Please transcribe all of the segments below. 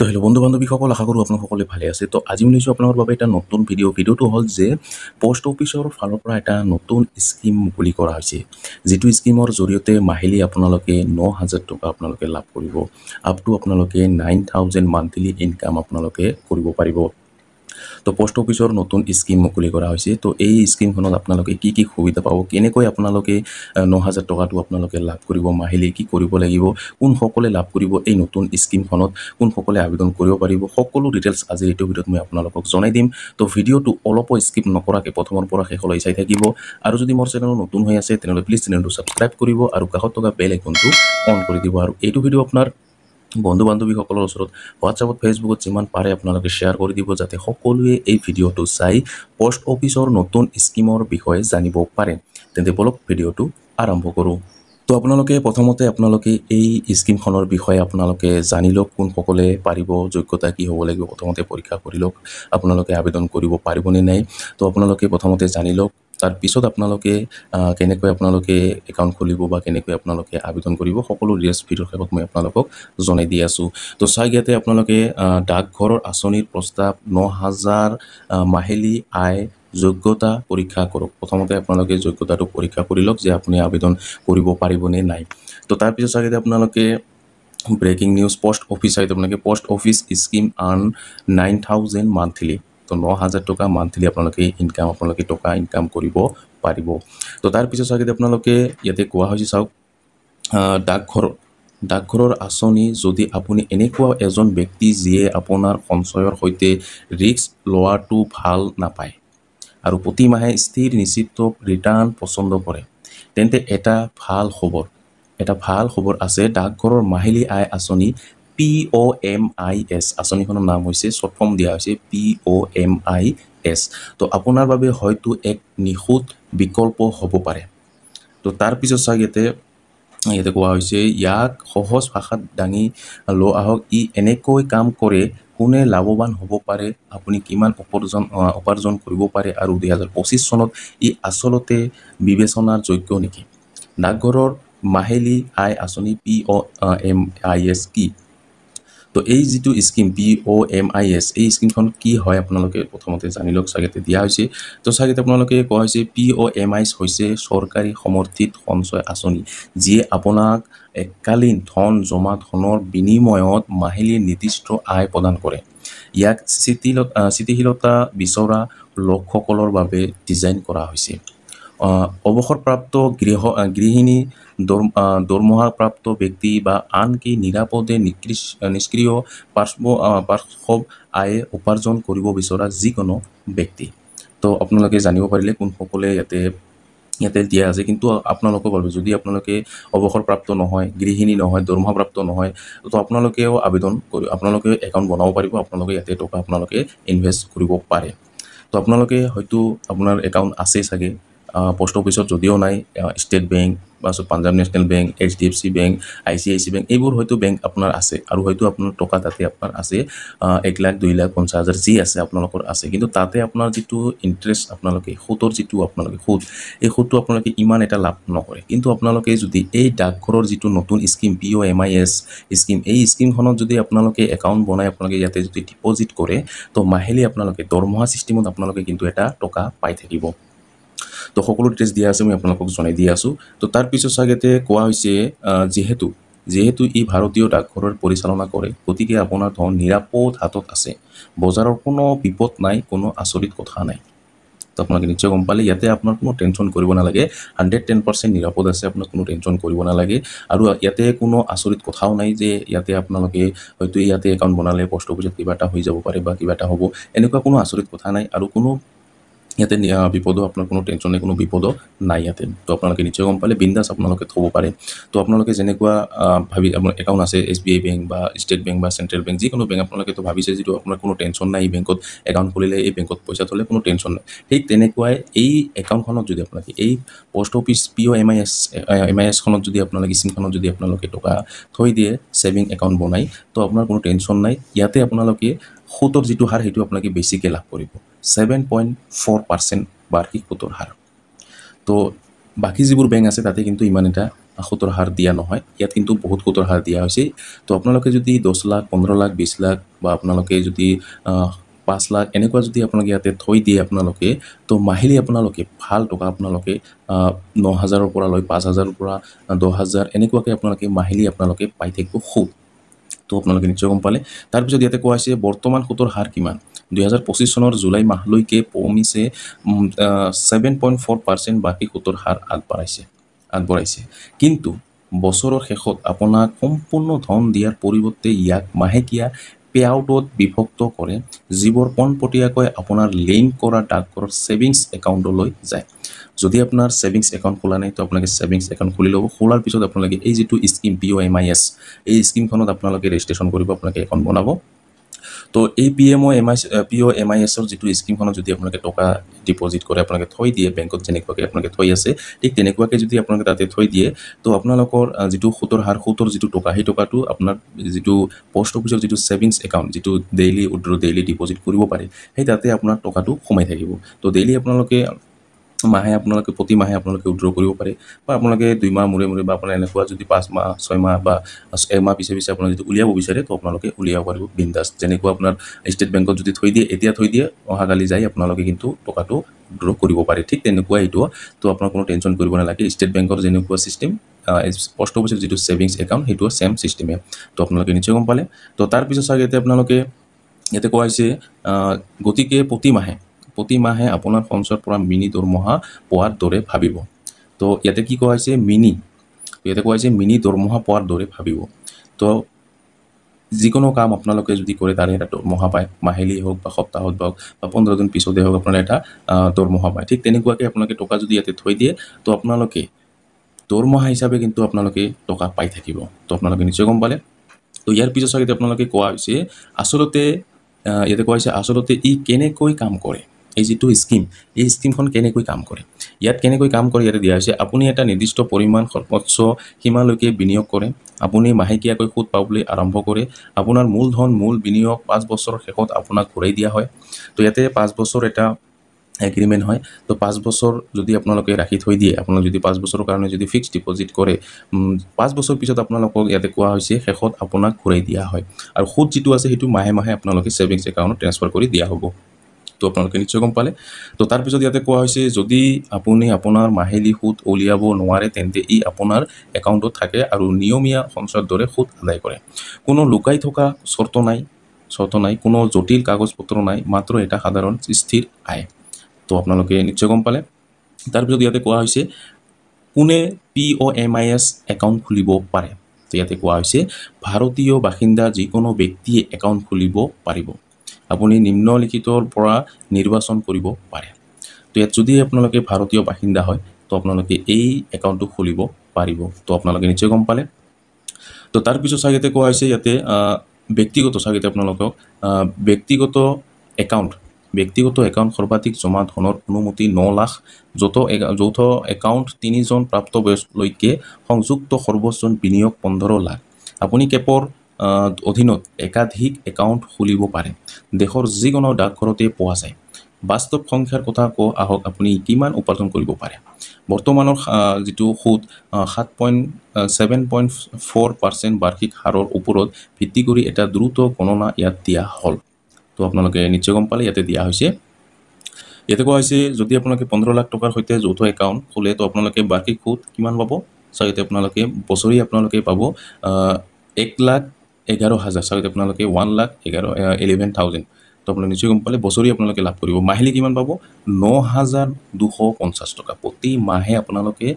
তো হেল্ল' বন্ধু বান্ধৱীসকল, আশা কৰোঁ আপোনালোক সকলে ভালে আছে। তো আজি মই লৈছোঁ আপোনালোকৰ বাবে এটা নতুন ভিডিঅ'টো হ'ল যে পোষ্ট অফিচৰ ফালৰ পৰা এটা নতুন স্কিম মুকলি কৰা হৈছে, যিটো স্কিমৰ জৰিয়তে মাহিলী আপোনালোকে 9,000 টকা আপোনালোকে লাভ কৰিব। আপ টু আপোনালোকে 9,000 মান্থলি ইনকাম আপোনালোকে কৰিব পাৰিব। তো পোষ্ট অফিচৰ নতুন স্কিম মুকলি কৰা হৈছে। তো এই স্কিমখনত আপোনালোকে কি কি সুবিধা পাব, কেনেকৈ আপোনালোকে 9,000 টকাটো আপোনালোকে লাভ কৰিব, মাহিলী কি কৰিব লাগিব, কোনসকলে লাভ কৰিব এই নতুন স্কিমখনত, কোনসকলে আবেদন কৰিব পাৰিব, সকলো ডিটেইলছ আজি এইটো ভিডিঅ'ত মই আপোনালোকক জনাই দিম। তো ভিডিঅ'টো অলপো স্কিপ নকৰাকৈ প্ৰথমৰ পৰা শেষলৈ চাই থাকিব। আৰু যদি মোৰ চেনেল নতুন হৈ আছে তেনেহ'লে প্লিজ চেনেলটো ছাবস্ক্ৰাইব কৰিব আৰু কাষত থকা বেল আইকনটো অন কৰি দিব। আৰু এইটো ভিডিঅ' আপোনাৰ বন্ধু বান্ধৱীসকলৰ ওচৰত হোৱাটছআপত, ফেচবুকত যিমান পাৰে আপোনালোকে শ্বেয়াৰ কৰি দিব, যাতে সকলোৱে এই ভিডিঅ'টো চাই পোষ্ট অফিচৰ নতুন স্কিমৰ বিষয়ে জানিব পাৰে। তেন্তে বলক ভিডিঅ'টো আৰম্ভ কৰোঁ। তো আপোনালোকে প্ৰথমতে এই স্কিমখনৰ বিষয়ে আপোনালোকে জানি লওক, কোনসকলে পাৰিব, যোগ্যতা কি হ'ব লাগিব, প্ৰথমতে পৰীক্ষা কৰি লওক আপোনালোকে আবেদন কৰিব পাৰিবনে নাই। তো আপোনালোকে প্ৰথমতে জানি লওক, তাৰপিছত আপোনালোকে কেনেকৈ আপোনালোকে একাউণ্ট খুলিব বা কেনেকৈ আপোনালোকে আবেদন কৰিব, সকলো ডিটেইলছ ভিডিঅ'ৰ শেষত মই আপোনালোকক জনাই দি আছোঁ। তো চাই ইয়াতে আপোনালোকে ডাকঘৰৰ আঁচনিৰ প্ৰস্তাৱ 9,000 মাহিলী আয় যোগ্যতা পৰীক্ষা কৰক। প্ৰথমতে আপোনালোকে যোগ্যতাটো পৰীক্ষা কৰি লওক যে আপুনি আবেদন কৰিব পাৰিবনে নাই। তো তাৰপিছত চাগে আপোনালোকে ব্ৰেকিং নিউজ, পোষ্ট অফিচ চাইতে আপোনালোকে post office scheme earn 9,000 monthly. তো 9,000 টকা মান্থলি আপোনালোকে টকা ইনকাম কৰিব পাৰিব। তো তাৰপিছত চাগে আপোনালোকে ইয়াতে কোৱা হৈছে, চাওক, ডাকঘৰৰ আঁচনি যদি আপুনি এনেকুৱা এজন ব্যক্তি যিয়ে আপোনাৰ সঞ্চয়ৰ সৈতে ৰিস্ক লোৱাটো ভাল নাপায় আৰু প্ৰতিমাহে স্থিৰ নিশ্চিত ৰিটাৰ্ণ পচন্দ কৰে, তেন্তে এটা ভাল খবৰ আছে। ডাকঘৰৰ মাহিলী আয় আঁচনি POMIS আঁচনিখনৰ নাম হৈছে, শ্বৰ্ট ফৰ্ম দিয়া হৈছে POMIS। তো আপোনাৰ বাবে হয়তো এক নিখুঁত বিকল্প হ'ব পাৰে। তো তাৰপিছত চাওক ইয়াতে কোৱা হৈছে, ইয়াক সহজ ভাষাত দাঙি লোৱা আহক। ই এনেকৈ কাম কৰে, কোনে লাভৱান হ'ব পাৰে, আপুনি কিমান উপাৰ্জন কৰিব পাৰে আৰু 2025 চনত ই আচলতে বিবেচনাৰ যোগ্য নেকি। ডাকঘৰৰ মাহিলী আয় আঁচনি POMIS কি? তো এই যিটো স্কিম POMIS, এই স্কিমখন কি হয় আপোনালোকে প্ৰথমতে জানি লওক। চাগে দিয়া হৈছে, তো চাগে আপোনালোকে কোৱা হৈছে POMIS হৈছে চৰকাৰী সমৰ্থিত সঞ্চয় আঁচনি, যিয়ে আপোনাক এককালীন ধন জমা ধনৰ বিনিময়ত মাহিলী নিৰ্দিষ্ট আয় প্ৰদান কৰে। ইয়াক স্থিতিশীলতা বিচৰা লোকসকলৰ বাবে ডিজাইন কৰা হৈছে। অৱসৰপ্ৰাপ্ত গৃহিণী, দৰমহাপ্ৰাপ্ত ব্যক্তি বা আনকি নিৰাপদে নিষ্ক্ৰিয় পাৰ্শ্ব আয়ে উপাৰ্জন কৰিব বিচৰা যিকোনো ব্যক্তি। তো আপোনালোকে জানিব পাৰিলে কোনসকলে ইয়াতে দিয়া আছে। কিন্তু আপোনালোকৰ বাবে যদি আপোনালোকে অৱসৰপ্ৰাপ্ত নহয়, গৃহিণী নহয়, দৰমহাপ্ৰাপ্ত নহয়, তো আপোনালোকেও আপোনালোকে একাউণ্ট বনাব পাৰিব। আপোনালোকে ইয়াতে টকা ইনভেষ্ট কৰিব পাৰে। তো আপোনালোকে হয়তো আপোনাৰ একাউণ্ট আছে চাগে পোষ্ট অফিচত, যদিও নাই ষ্টেট বেংক বা Punjab national bank, HDFC bank, ICICI bank, এইবোৰ হয়তো বেংক আপোনাৰ আছে আৰু হয়তো আপোনাৰ টকা তাতে আপোনাৰ আছে 1 লাখ 2 লাখ 50,000 যি আছে আপোনালোকৰ আছে। কিন্তু তাতে আপোনাৰ যিটো ইণ্টাৰেষ্ট, সুতৰ যিটো সুদ, এই সুদটো আপোনালোকে ইমান এটা লাভ নকৰে। কিন্তু আপোনালোকে যদি এই ডাকঘৰৰ যিটো নতুন স্কিম POMIS স্কিম, এই স্কিমখনত যদি আপোনালোকে একাউণ্ট বনাই আপোনালোকে ইয়াতে যদি ডিপজিট কৰে, তো মাহিলী আপোনালোকে দৰমহা চিষ্টেমত আপোনালোকে কিন্তু এটা টকা পাই থাকিব। তো সকলো ডিটেইলছ দিয়া আছে, মই আপোনালোকক জনাই দি আছোঁ। তো তাৰপিছত চাগে কোৱা হৈছে, যিহেতু ই ভাৰতীয় ডাকঘৰৰ পৰিচালনা কৰে, গতিকে আপোনাৰ ধন নিৰাপদ হাতত আছে, বজাৰৰ কোনো বিপদ নাই, কোনো আচৰিত কথা নাই। তো আপোনালোকে নিশ্চয় গম পালে, ইয়াতে আপোনাৰ কোনো টেনশ্যন কৰিব নালাগে, 110% নিৰাপদ আছে, আপোনাক কোনো টেনশ্যন কৰিব নালাগে। আৰু ইয়াতে কোনো আচৰিত কথাও নাই যে ইয়াতে আপোনালোকে হয়তো ইয়াতে একাউণ্ট বনালে পোষ্ট অফিচত কিবা এটা হৈ যাব পাৰে বা কিবা এটা হ'ব, এনেকুৱা কোনো আচৰিত কথা নাই। আৰু কোনো ইয়াতে বিপদো, আপোনাৰ কোনো টেনশ্যন নাই, কোনো বিপদো নাই ইয়াতে। তো আপোনালোকে নিশ্চয় গম পালে, বিন্দাছ আপোনালোকে থ'ব পাৰে। তো আপোনালোকে যেনেকুৱা আপোনাৰ একাউণ্ট আছে SBI বেংক বা ষ্টেট বেংক বা চেণ্ট্ৰেল বেংক, যিকোনো বেংক আপোনালোকেতো ভাবিছে যিটো আপোনাৰ কোনো টেনশ্যন নাই, এই বেংকত একাউণ্ট খুলিলে, এই বেংকত পইচা থ'লে কোনো টেনশ্যন নাই। ঠিক তেনেকুৱাই এই একাউণ্টখনত যদি আপোনালোকে এই পোষ্ট অফিচ POMISখনত যদি আপোনালোকে স্কিমখনত যদি আপোনালোকে টকা থৈ দিয়ে, ছেভিং একাউণ্ট বনাই, তো আপোনাৰ কোনো টেনশ্যন নাই। ইয়াতে আপোনালোকে সুতৰ যিটো হাৰ, সেইটো আপোনালোকে বেছিকৈ লাভ কৰিব, 7.4% বাৰ্ষিক সুতৰ হাৰ। তো বাকী যিবোৰ বেংক আছে তাতে কিন্তু ইমান এটা সুতৰ হাৰ দিয়া নহয়, ইয়াত কিন্তু বহুত সুতৰ হাৰ দিয়া হৈছে। তো আপোনালোকে যদি 10 লাখ, 15 লাখ, 20 লাখ বা আপোনালোকে যদি 5 লাখ এনেকুৱা যদি আপোনালোকে ইয়াতে থৈ দিয়ে আপোনালোকে, তো মাহিলী আপোনালোকে ভাল টকা আপোনালোকে 9,000ৰ পৰা লৈ 5,000ৰ পৰা 10,000 এনেকুৱাকৈ আপোনালোকে মাহিলী আপোনালোকে পাই থাকিব সুদ। তো আপোনালোকে নিশ্চয় গম পালে। তাৰপিছত ইয়াতে কোৱা হৈছে বৰ্তমান সুতৰ হাৰ কিমান। 2025 চনৰ জুলাই মাহলৈকে কমিছে 7.4% বাৰ্ষিক সুতৰ হাৰ আগবঢ়াইছে। কিন্তু বছৰৰ শেষত আপোনাক সম্পূৰ্ণ ধন দিয়াৰ পৰিৱৰ্তে ইয়াক মাহেকীয়া পেআউটত বিভক্ত কৰে, যিবোৰ পোনপটীয়াকৈ আপোনাৰ লিংক কৰা ডাকঘৰৰ ছেভিংছ একাউণ্টলৈ যায়। যদি আপোনাৰ ছেভিংছ একাউণ্ট খোলা নাই, তো আপোনালোকে ছেভিংছ একাউণ্ট খুলি ল'ব। খোলাৰ পিছত আপোনালোকে এই যিটো স্কিম POMIS, এই স্কিমখনত আপোনালোকে ৰেজিষ্ট্ৰেশ্যন কৰিব, আপোনালোকে একাউণ্ট বনাব। তো এই POMISৰ যিটো স্কিমখনত যদি আপোনালোকে টকা ডিপজিট কৰে, আপোনালোকে থৈ দিয়ে বেংকত, যেনেকুৱাকৈ আপোনালোকে থৈ আছে, ঠিক তেনেকুৱাকৈ যদি আপোনালোকে তাতে থৈ দিয়ে, তো আপোনালোকৰ যিটো সুতৰ হাৰ, সুতৰ যিটো টকা, সেই টকাটো আপোনাৰ যিটো পোষ্ট অফিচৰ যিটো ছেভিংছ একাউণ্ট, যিটো ডেইলি উইথড্ৰ, ডেইলি ডিপজিট কৰিব পাৰে, সেই তাতে আপোনাৰ টকাটো সোমাই থাকিব। তো ডেইলি আপোনালোকে প্ৰতি মাহে আপোনালোকে উইথড্ৰ কৰিব পাৰে, বা আপোনালোকে 2 মাহ মূৰে বা আপোনাৰ এনেকুৱা যদি 5 মাহ 6 মাহ বা 1 মাহ পিছে আপোনালোকে যদি উলিয়াব বিচাৰে, তো আপোনালোকে উলিয়াব পাৰিব বিন্দাছ। যেনেকুৱা আপোনাৰ ষ্টেট বেংকত যদি থৈ দিয়ে, এতিয়া থৈ দিয়ে, অহাকালি যাই আপোনালোকে কিন্তু টকাটো উইথড্ৰ কৰিব পাৰে। ঠিক তেনেকুৱা এইটো। তো আপোনাৰ কোনো টেনশ্যন কৰিব নালাগে। ষ্টেট বেংকৰ যেনেকুৱা ছিষ্টেম, পোষ্ট অফিচৰ যিটো ছেভিংছ একাউণ্ট, সেইটো ছেম ছিষ্টেমে। তো আপোনালোকে নিশ্চয় গম পালে। তো তাৰপিছত চাগে আপোনালোকে ইয়াতে কোৱা হৈছে গতিকে প্ৰতি মাহে আপোনাৰ সঞ্চয়ৰ পৰা মিনি দৰমহা পোৱাৰ দৰে ভাবিব। তো ইয়াতে কি কোৱা হৈছে মিনি দৰমহা পোৱাৰ দৰে ভাবিব। তো যিকোনো কাম আপোনালোকে যদি কৰে, তাৰে এটা দৰমহা পায়, মাহিলী হওক বা সপ্তাহত হওক বা 15 দিন পিছতে হওক, আপোনাৰ এটা দৰমহা পায়। ঠিক তেনেকুৱাকৈ আপোনালোকে টকা যদি ইয়াতে থৈ দিয়ে, তো আপোনালোকে দৰমহা হিচাপে কিন্তু আপোনালোকে টকা পাই থাকিব। তো আপোনালোকে নিশ্চয় গম পালে। তো ইয়াৰ পিছত চাগে আপোনালোকে কোৱা হৈছে আচলতে ই কেনেকৈ কাম কৰে। এই যিটো স্কিম, এই স্কিমখন কেনেকৈ কাম কৰে, ইয়াত কেনেকৈ কাম কৰে ইয়াতে দিয়া হৈছে। আপুনি এটা নিৰ্দিষ্ট পৰিমাণ সৰ্বোচ্চ সীমালৈকে বিনিয়োগ কৰে, আপুনি মাহেকীয়াকৈ সুদ পাবলৈ আৰম্ভ কৰে। আপোনাৰ মূল বিনিয়োগ 5 বছৰৰ শেষত আপোনাক ঘূৰাই দিয়া হয়। তো ইয়াতে 5 বছৰ এটা এগ্ৰিমেণ্ট হয়। তো 5 বছৰ যদি আপোনালোকে ৰাখি থৈ দিয়ে, আপোনালোকে যদি 5 বছৰৰ কাৰণে যদি ফিক্সড ডিপজিট কৰে, 5 বছৰ পিছত আপোনালোকক ইয়াতে কোৱা হৈছে শেষত আপোনাক ঘূৰাই দিয়া হয়। আৰু সুদ যিটো আছে, সেইটো মাহে আপোনালোকে ছেভিংছ একাউণ্টত ট্ৰেন্সফাৰ কৰি দিয়া হ'ব। তো আপোনালোকে নিশ্চয় গম পালে। তো তাৰপিছত ইয়াতে কোৱা হৈছে যদি আপুনি আপোনাৰ মাহিলী সুদ উলিয়াব নোৱাৰে, তেন্তে ই আপোনাৰ একাউণ্টত থাকে আৰু নিয়মীয়া সঞ্চয়ৰ দৰে সুদ আদায় কৰে। কোনো লুকাই থকা চৰ্ত নাই, কোনো জটিল কাগজ পত্ৰ নাই, মাত্ৰ এটা সাধাৰণ স্থিৰ আয়। তো আপোনালোকে নিশ্চয় গম পালে। তাৰপিছত ইয়াতে কোৱা হৈছে কোনে POMIS একাউণ্ট খুলিব পাৰে। তো ইয়াতে কোৱা হৈছে ভাৰতীয় বাসিন্দা যিকোনো ব্যক্তিয়ে একাউণ্ট খুলিব পাৰিব। আপুনি নিম্নলিখিতৰ পৰা নিৰ্বাচন কৰিব পাৰে। তো ইয়াত যদি আপোনালোকে ভাৰতীয় বাসিন্দা হয়, তো আপোনালোকে এই একাউণ্টটো খুলিব পাৰিব। তো আপোনালোকে নিশ্চয় গম পালে। তো তাৰপিছত চাগে কোৱা হৈছে ইয়াতে আপোনালোকক ব্যক্তিগত একাউণ্ট সৰ্বাধিক জমা ধনৰ অনুমতি 9 লাখ, যৌথ একাউণ্ট 3 জন প্ৰাপ্তবয়স্কলৈকে সংযুক্ত সৰ্বোচ্চ বিনিয়োগ 15 লাখ। আপুনি কেপৰ অধীনত একাধিক একাউণ্ট খুলিব পাৰে। দেশৰ যিকোনো ডাকঘৰতে পোৱা যায়। বাস্তৱ সংখ্যাৰ কথা আহক, আপুনি কিমান উপাৰ্জন কৰিব পাৰে। বৰ্তমানৰ যিটো সুদ 7.4% বাৰ্ষিক হাৰৰ ওপৰত ভিত্তি কৰি এটা দ্ৰুত গণনা ইয়াত দিয়া হ'ল। তো আপোনালোকে নিশ্চয় গম পালে, ইয়াতে দিয়া হৈছে। ইয়াতে কোৱা হৈছে যদি আপোনালোকে 15 লাখ টকাৰ সৈতে যৌথ একাউণ্ট খোলে, তো আপোনালোকে বাৰ্ষিক সুদ কিমান পাব। চাগে আপোনালোকে বছৰি আপোনালোকে পাব 1,11,000। চাগে আপোনালোকে 1,11,000। তো আপোনালোকে নিশ্চয় গম পালে, বছৰি আপোনালোকে লাভ কৰিব। মাহিলী কিমান পাব 9,250 টকা। প্ৰতি মাহে আপোনালোকে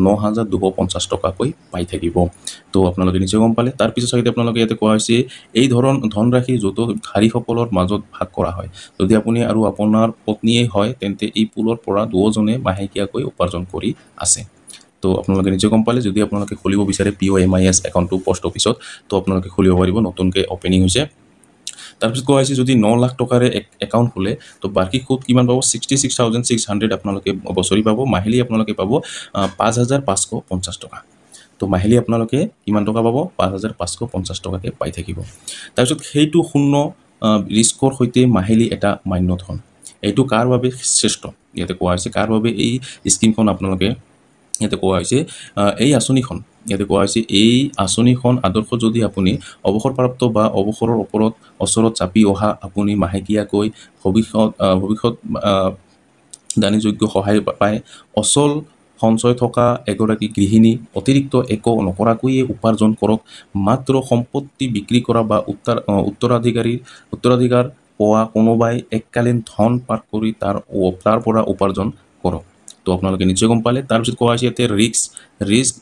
9,250 টকাকৈ পাই থাকিব। তো আপোনালোকে নিশ্চয় গম পালে। তাৰপিছত চাগে আপোনালোকে ইয়াতে কোৱা হৈছে এই ধনৰাশি যৌতুকধাৰীসকলৰ মাজত ভাগ কৰা হয়। যদি আপুনি আৰু আপোনাৰ পত্নীয়ে হয়, তেন্তে এই পুলৰ পৰা দুয়োজনে মাহেকীয়াকৈ উপাৰ্জন কৰি আছে। তো আপোনালোকে নিশ্চয় গম পালে। যদি আপোনালোকে খুলিব বিচাৰে POMIS একাউণ্টটো পোষ্ট অফিচত, তো আপোনালোকে খুলিব পাৰিব, নতুনকৈ অপেনিং হৈছে। তাৰপিছত কোৱা হৈছে যদি 9 লাখ টকাৰে একাউণ্ট খোলে, তো বাৰ্ষিক সুদ কিমান পাব 66,600 আপোনালোকে বছৰি পাব। মাহিলী আপোনালোকে পাব 5,550 টকা। তো মাহিলী আপোনালোকে কিমান টকা পাব 5,550 টকাকৈ পাই থাকিব। তাৰপিছত সেইটো শূন্য ৰিস্কৰ সৈতে মাহিলী এটা মান্য ধন। এইটো কাৰ বাবে শ্ৰেষ্ঠ, ইয়াতে কোৱা হৈছে কাৰ বাবে এই স্কিমখন আপোনালোকে ইয়াতে কোৱা হৈছে এই আঁচনিখন ইয়াতে কোৱা হৈছে এই আঁচনিখন আদৰ্শ যদি আপুনি অৱসৰপ্ৰাপ্ত বা অৱসৰৰ ওচৰত চাপি অহা আপুনি মাহেকীয়াকৈ ভৱিষ্যত দানীযোগ্য সহায় পায় অচল সঞ্চয় থকা এগৰাকী গৃহিণী অতিৰিক্ত একো নকৰাকৈয়ে উপাৰ্জন কৰক মাত্ৰ সম্পত্তি বিক্ৰী কৰা বা উত্তৰাধিকাৰ পোৱা কোনোবাই এককালীন ধন পাঠ কৰি তাৰ পৰা উপাৰ্জন কৰক তো আপোনালোকে নিশ্চয় গম পালে তাৰপিছত কোৱা হৈছে ইয়াতে ৰিস্ক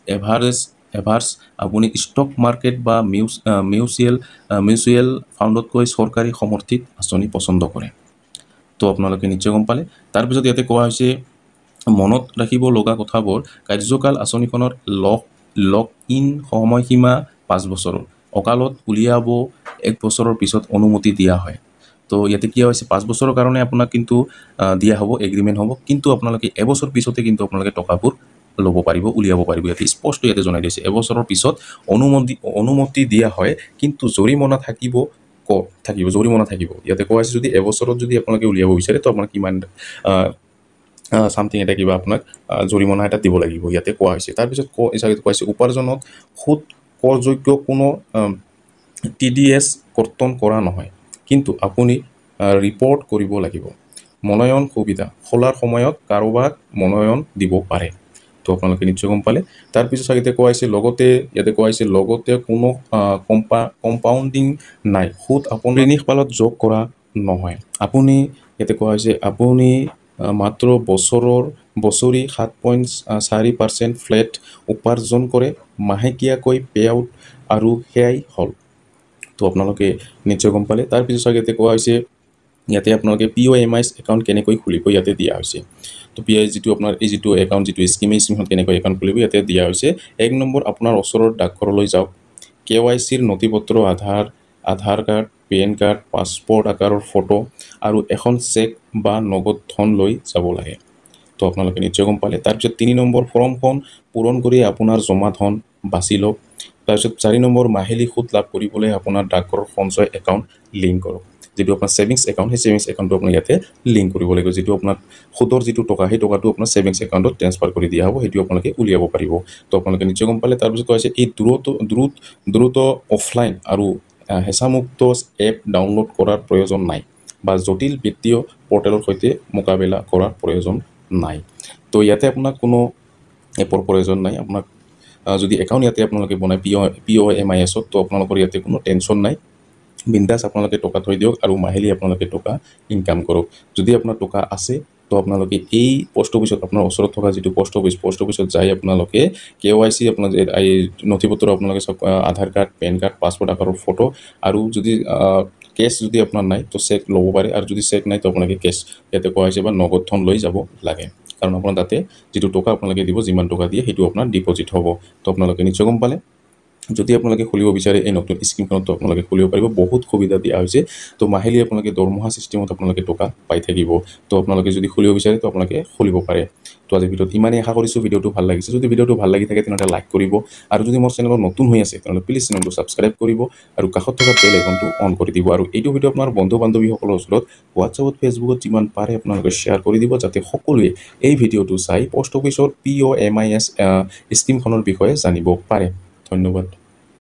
এভাৰ্ছ আপুনি ষ্টক মাৰ্কেট বা মিউচুৱেল ফাণ্ডতকৈ চৰকাৰী সমৰ্থিত আঁচনি পচন্দ কৰে তো আপোনালোকে নিশ্চয় গম পালে তাৰপিছত ইয়াতে কোৱা হৈছে মনত ৰাখিব লগা কথাবোৰ কাৰ্যকাল আঁচনিখনৰ লক ইন সময়সীমা 5 বছৰৰ অকালত উলিয়াব 1 বছৰৰ পিছত অনুমতি দিয়া হয় তো ইয়াতে কি হৈছে 5 বছৰৰ কাৰণে আপোনাক কিন্তু দিয়া হ'ব এগ্ৰিমেণ্ট হ'ব কিন্তু আপোনালোকে এবছৰ পিছতে কিন্তু আপোনালোকে টকাবোৰ ল'ব পাৰিব উলিয়াব পাৰিব ইয়াতে স্পষ্ট ইয়াতে জনাই দিছে এবছৰৰ পিছত অনুমতি দিয়া হয় কিন্তু জৰিমনা জৰিমনা থাকিব ইয়াতে কোৱা হৈছে যদি এবছৰত যদি আপোনালোকে উলিয়াব বিচাৰে তো আপোনাক কিমান সামথিং এটা কিবা আপোনাক জৰিমনা এটা দিব লাগিব ইয়াতে কোৱা হৈছে তাৰপিছত কোৱা হৈছে উপাৰ্জনত সুদ কৰযোগ্য কোনো TDS কৰ্তন কৰা নহয় কিন্তু আপুনি ৰিপৰ্ট কৰিব লাগিব মনোনয়ন সুবিধা খোলাৰ সময়ত কাৰোবাক মনোনয়ন দিব পাৰে তো আপোনালোকে নিশ্চয় গম পালে তাৰপিছত ইয়াতে কোৱা হৈছে লগতে কোনো কম্পাউণ্ডিং নাই সুদ আপুনি ঋণীপালত যোগ কৰা নহয় আপুনি ইয়াতে কোৱা হৈছে আপুনি মাত্ৰ বছৰি 7.4% ফ্লেট উপাৰ্জন কৰে মাহেকীয়াকৈ পে আউট আৰু সেয়াই হ'ল তো আপোনালোকে নিশ্চয় গম পালে তাৰপিছত ইয়াতে কোৱা হৈছে ইয়াতে আপোনালোকে POMIS একাউণ্ট কেনেকৈ খুলিব ইয়াতে দিয়া হৈছে তো যিটো আপোনাৰ এই যিটো একাউণ্ট যিটো স্কিমখন কেনেকৈ একাউণ্ট খুলিব ইয়াতে দিয়া হৈছে 1 নম্বৰ আপোনাৰ ওচৰৰ ডাকঘৰলৈ যাওক KYCৰ নথিপত্ৰ আধাৰ কাৰ্ড পেন কাৰ্ড পাছপৰ্ট আকাৰৰ ফটো আৰু এখন চেক বা নগদ ধন লৈ যাব লাগে তো আপোনালোকে নিশ্চয় গম পালে তাৰপিছত 3 নম্বৰ ফৰ্মখন পূৰণ কৰি আপোনাৰ জমা ধন বাছি লওক তাৰপিছত 4 নম্বৰ মাহিলী সুদ লাভ কৰিবলৈ আপোনাৰ ডাকঘৰৰ সঞ্চয় একাউণ্ট লিংক কৰক যেটো আপোনাৰ সেভিংস একাউণ্ট সেই সেভিংস একাউণ্টটো আপুনি ইয়াতে লিংক কৰিব লাগিব যেটো আপোনাৰ সুদৰ যেটো টকা সেই টকাটো আপোনাৰ সেভিংস একাউণ্টত ট্ৰান্সফাৰ কৰি দিয়া হ'ব হেতু আপোনালোকে উলিয়াব পাৰিব তো আপোনালোকে নিশ্চয় গম পালে তাৰপিছত কৈছে এই দ্ৰুত অফলাইন আৰু হেঁচামুক্ত এপ ডাউনলোড কৰাৰ প্ৰয়োজন নাই বা জটিল বিত্তীয় পৰ্টেলৰ সৈতে মোকাবিলা কৰাৰ প্ৰয়োজন নাই তো ইয়াতে আপোনাক কোনো এপৰ প্ৰয়োজন নাই আপোনাক যদি একাউণ্ট ইয়াতে আপোনালোকে বনাই POMIS তো আপোনালোকৰ ইয়াতে কোনো টেনশ্যন নাই বিন্দাস আপোনালোকে টকা থৈ দিয়ক আৰু মাহিলী আপোনালোকে টকা ইনকাম কৰক যদি আপোনাৰ টকা আছে তো আপোনালোকে এই পোষ্ট অফিচত আপোনাৰ ওচৰত থকা যেটো পোষ্ট অফিচত যাই আপোনালোকে KYC আপোনাৰ এই নথিপত্ৰ আপোনালোকে সব আধাৰ কাৰ্ড পেন কাৰ্ড পাছপৰ্ট আকাৰৰ ফটো আৰু যদি কেছ যদি আপোনাৰ নাই তো চেক ল'ব পাৰে আৰু যদি চেক নাই তো আপোনালোকে কেছ ইয়াতে কোৱা হৈছে বা নগদ ধন লৈ যাব লাগে কাৰণ আপোনাৰ তাতে যেটো টকা আপোনালোকে দিব যিমান টকা দিয়ে হেতু আপোনাৰ ডিপজিট হ'ব তো আপোনালোকে নিশ্চয় গম পালে যদি আপোনালোকে খুলিব বিচাৰে এই নতুন স্কিমখনত আপোনালোকে খুলিব পাৰিব বহুত সুবিধা দিয়া হৈছে তো মাহিলী আপোনালোকে দৰমহা সিস্টেমত আপোনালোকে টকা পাই থাকিব তো আপোনালোকে যদি খুলিব বিচাৰে তো আপোনালোকে খুলিব পাৰে তো আজি ভিডিঅ'ত ইমানেই আশা কৰিছো ভিডিঅ'টো ভাল লাগিছে যদি ভিডিঅ'টো ভাল লাগি থাকে তেনে লাইক কৰিব আৰু যদি মোৰ চেনেলত নতুন হৈ আছে তেনে প্লিজ চেনেলটো সাবস্ক্ৰাইব কৰিব আৰু কাষত থকা বেল আইকনটো অন কৰি দিব আৰু এইটো ভিডিঅ' আপোনাৰ বন্ধু বান্ধৱীসকলৰ ওচৰত হোৱাটছআপত ফেচবুকত যিমান পাৰে আপোনালোকে শ্বেয়াৰ কৰি দিব যাতে সকলোৱে এই ভিডিঅ'টো চাই পোষ্ট অফিচৰ POMIS স্কিমখনৰ বিষয়ে জানিব পাৰে ধন্যবাদ